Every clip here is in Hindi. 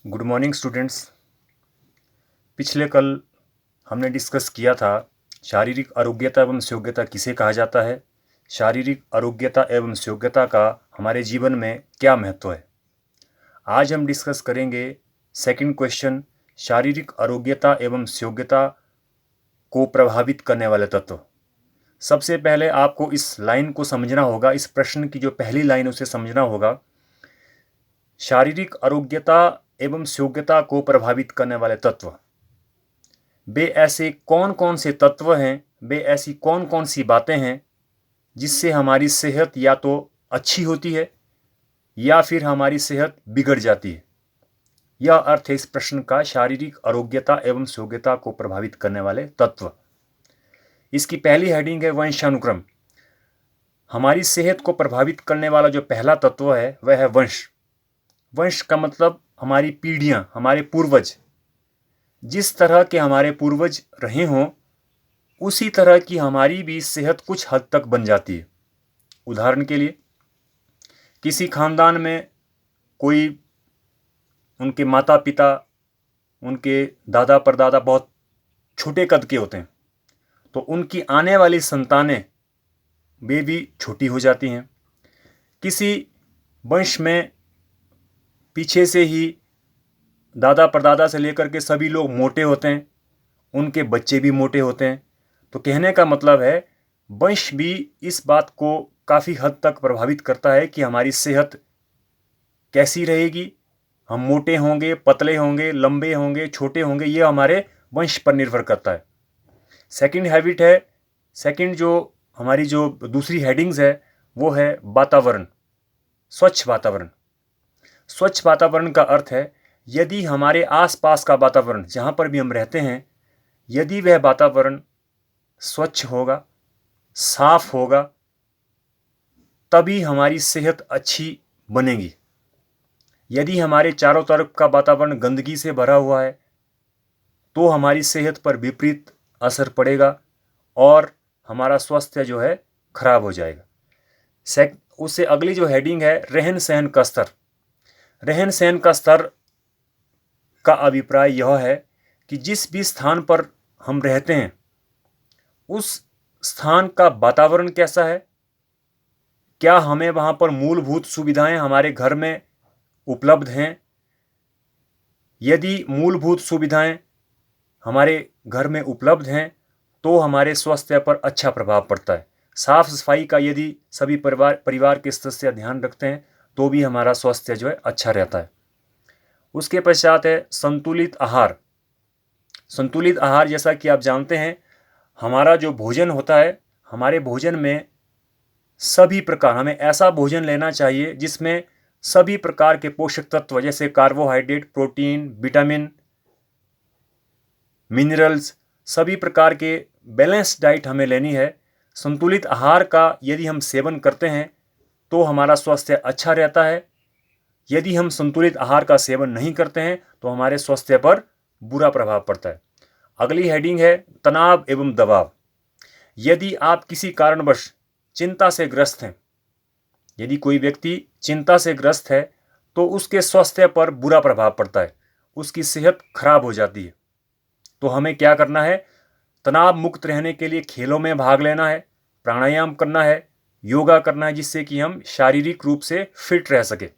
Good morning students. पिछले कल हमने डिस्कस किया था शारीरिक आरोग्यता एवं योग्यता किसे कहा जाता है, शारीरिक आरोग्यता एवं योग्यता का हमारे जीवन में क्या महत्व है। आज हम डिस्कस करेंगे सेकंड क्वेश्चन, शारीरिक आरोग्यता एवं योग्यता को प्रभावित करने वाले तत्व। सबसे पहले आपको इस लाइन को समझना होगा, इस प्रश्न की जो पहली लाइन उसे समझना होगा। शारीरिक आरोग्यता एवं योग्यता को प्रभावित करने वाले तत्व, वे ऐसे कौन कौन से तत्व हैं, वे ऐसी कौन कौन सी बातें हैं जिससे हमारी सेहत या तो अच्छी होती है या फिर हमारी सेहत बिगड़ जाती है। यह अर्थ है इस प्रश्न का, शारीरिक आरोग्यता एवं योग्यता को प्रभावित करने वाले तत्व। इसकी पहली हेडिंग है वंशानुक्रम। हमारी सेहत को प्रभावित करने वाला जो पहला तत्व है वह है वंश। वंश का मतलब हमारी पीढ़ियां, हमारे पूर्वज। जिस तरह के हमारे पूर्वज रहे हों उसी तरह की हमारी भी सेहत कुछ हद तक बन जाती है। उदाहरण के लिए, किसी खानदान में कोई, उनके माता पिता, उनके दादा परदादा बहुत छोटे कद के होते हैं, तो उनकी आने वाली संतानें वे भी छोटी हो जाती हैं। किसी वंश में पीछे से ही दादा परदादा से लेकर के सभी लोग मोटे होते हैं, उनके बच्चे भी मोटे होते हैं। तो कहने का मतलब है वंश भी इस बात को काफ़ी हद तक प्रभावित करता है कि हमारी सेहत कैसी रहेगी। हम मोटे होंगे, पतले होंगे, लंबे होंगे, छोटे होंगे, ये हमारे वंश पर निर्भर करता है। सेकंड हैबिट है, सेकंड जो हमारी जो दूसरी हेडिंग्स है वो है वातावरण, स्वच्छ वातावरण। स्वच्छ वातावरण का अर्थ है यदि हमारे आसपास का वातावरण, जहाँ पर भी हम रहते हैं, यदि वह वातावरण स्वच्छ होगा, साफ होगा, तभी हमारी सेहत अच्छी बनेगी। यदि हमारे चारों तरफ का वातावरण गंदगी से भरा हुआ है तो हमारी सेहत पर विपरीत असर पड़ेगा और हमारा स्वास्थ्य जो है खराब हो जाएगा। उससे अगली जो हेडिंग है रहन सहन का स्तर। रहन सहन का स्तर का अभिप्राय यह है कि जिस भी स्थान पर हम रहते हैं उस स्थान का वातावरण कैसा है, क्या हमें वहाँ पर मूलभूत सुविधाएं हमारे घर में उपलब्ध हैं। यदि मूलभूत सुविधाएं हमारे घर में उपलब्ध हैं तो हमारे स्वास्थ्य पर अच्छा प्रभाव पड़ता है। साफ सफाई का यदि सभी परिवार के सदस्य ध्यान रखते हैं तो भी हमारा स्वास्थ्य जो है अच्छा रहता है। उसके पश्चात है संतुलित आहार। संतुलित आहार, जैसा कि आप जानते हैं, हमारा जो भोजन होता है, हमारे भोजन में सभी प्रकार, हमें ऐसा भोजन लेना चाहिए जिसमें सभी प्रकार के पोषक तत्व जैसे कार्बोहाइड्रेट, प्रोटीन, विटामिन, मिनरल्स, सभी प्रकार के बैलेंस डाइट हमें लेनी है। संतुलित आहार का यदि हम सेवन करते हैं तो हमारा स्वास्थ्य अच्छा रहता है। यदि हम संतुलित आहार का सेवन नहीं करते हैं तो हमारे स्वास्थ्य पर बुरा प्रभाव पड़ता है। अगली हेडिंग है तनाव एवं दबाव। यदि आप किसी कारणवश चिंता से ग्रस्त हैं, यदि कोई व्यक्ति चिंता से ग्रस्त है तो उसके स्वास्थ्य पर बुरा प्रभाव पड़ता है, उसकी सेहत खराब हो जाती है। तो हमें क्या करना है, तनाव मुक्त रहने के लिए खेलों में भाग लेना है, प्राणायाम करना है, योगा करना है, जिससे कि हम शारीरिक रूप से फिट रह सके।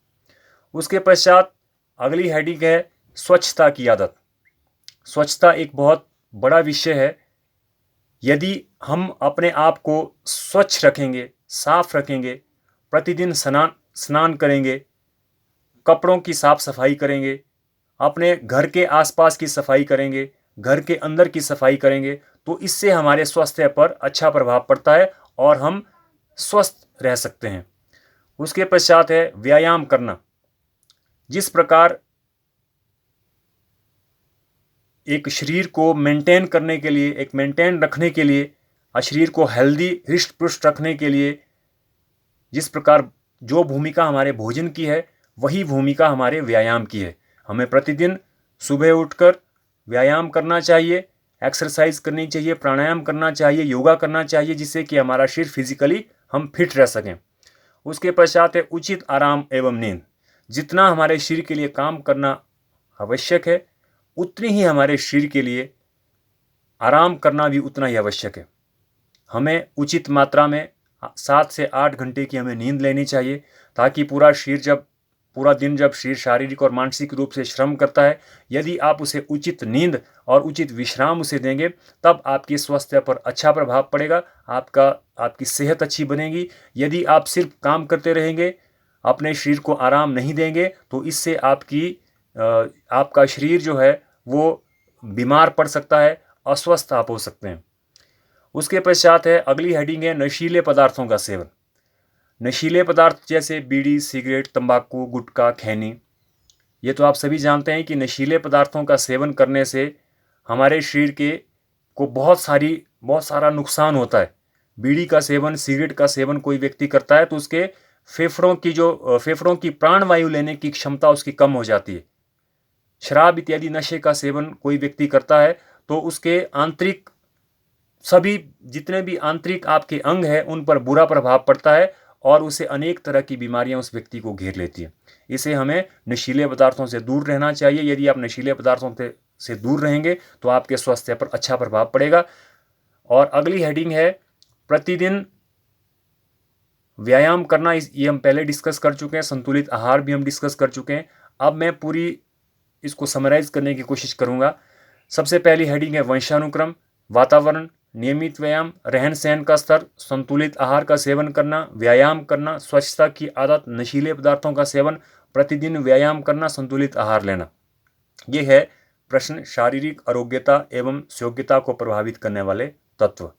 उसके पश्चात अगली हेडिंग है स्वच्छता की आदत। स्वच्छता एक बहुत बड़ा विषय है। यदि हम अपने आप को स्वच्छ रखेंगे, साफ रखेंगे, प्रतिदिन स्नान करेंगे, कपड़ों की साफ सफाई करेंगे, अपने घर के आसपास की सफाई करेंगे, घर के अंदर की सफाई करेंगे, तो इससे हमारे स्वास्थ्य पर अच्छा प्रभाव पड़ता है और हम स्वस्थ रह सकते हैं। उसके पश्चात है व्यायाम करना। जिस प्रकार एक शरीर को मेंटेन करने के लिए, एक मेंटेन रखने के लिए, शरीर को हेल्दी हृष्ट पुष्ट रखने के लिए जिस प्रकार जो भूमिका हमारे भोजन की है वही भूमिका हमारे व्यायाम की है। हमें प्रतिदिन सुबह उठकर व्यायाम करना चाहिए, एक्सरसाइज करनी चाहिए, प्राणायाम करना चाहिए, योगा करना चाहिए, जिससे कि हमारा शरीर फिजिकली हम फिट रह सकें। उसके पश्चात है उचित आराम एवं नींद। जितना हमारे शरीर के लिए काम करना आवश्यक है, उतनी ही हमारे शरीर के लिए आराम करना भी उतना ही आवश्यक है। हमें उचित मात्रा में 7 से 8 घंटे की हमें नींद लेनी चाहिए, ताकि पूरा दिन जब शरीर शारीरिक और मानसिक रूप से श्रम करता है, यदि आप उसे उचित नींद और उचित विश्राम उसे देंगे, तब आपके स्वास्थ्य पर अच्छा प्रभाव पड़ेगा, आपकी सेहत अच्छी बनेगी। यदि आप सिर्फ काम करते रहेंगे, अपने शरीर को आराम नहीं देंगे, तो इससे आपका शरीर जो है वो बीमार पड़ सकता है, अस्वस्थ आप हो सकते हैं। उसके पश्चात है, अगली हेडिंग है नशीले पदार्थों का सेवन। नशीले पदार्थ जैसे बीड़ी, सिगरेट, तंबाकू, गुटखा, खैनी, ये तो आप सभी जानते हैं कि नशीले पदार्थों का सेवन करने से हमारे शरीर को बहुत सारा नुकसान होता है। बीड़ी का सेवन, सिगरेट का सेवन कोई व्यक्ति करता है तो उसके फेफड़ों की प्राणवायु लेने की क्षमता उसकी कम हो जाती है। शराब इत्यादि नशे का सेवन कोई व्यक्ति करता है तो उसके जितने भी आंतरिक आपके अंग हैं उन पर बुरा प्रभाव पड़ता है और उसे अनेक तरह की बीमारियां उस व्यक्ति को घेर लेती है। इसे हमें नशीले पदार्थों से दूर रहना चाहिए। यदि आप नशीले पदार्थों से दूर रहेंगे तो आपके स्वास्थ्य पर अच्छा प्रभाव पड़ेगा। और अगली हेडिंग है प्रतिदिन व्यायाम करना। ये हम पहले डिस्कस कर चुके हैं, संतुलित आहार भी हम डिस्कस कर चुके हैं। अब मैं पूरी इसको समराइज करने की कोशिश करूंगा। सबसे पहली हेडिंग है वंशानुक्रम, वातावरण, नियमित व्यायाम, रहन सहन का स्तर, संतुलित आहार का सेवन करना, व्यायाम करना, स्वच्छता की आदत, नशीले पदार्थों का सेवन, प्रतिदिन व्यायाम करना, संतुलित आहार लेना। ये है प्रश्न शारीरिक आरोग्यता एवं योग्यता को प्रभावित करने वाले तत्व।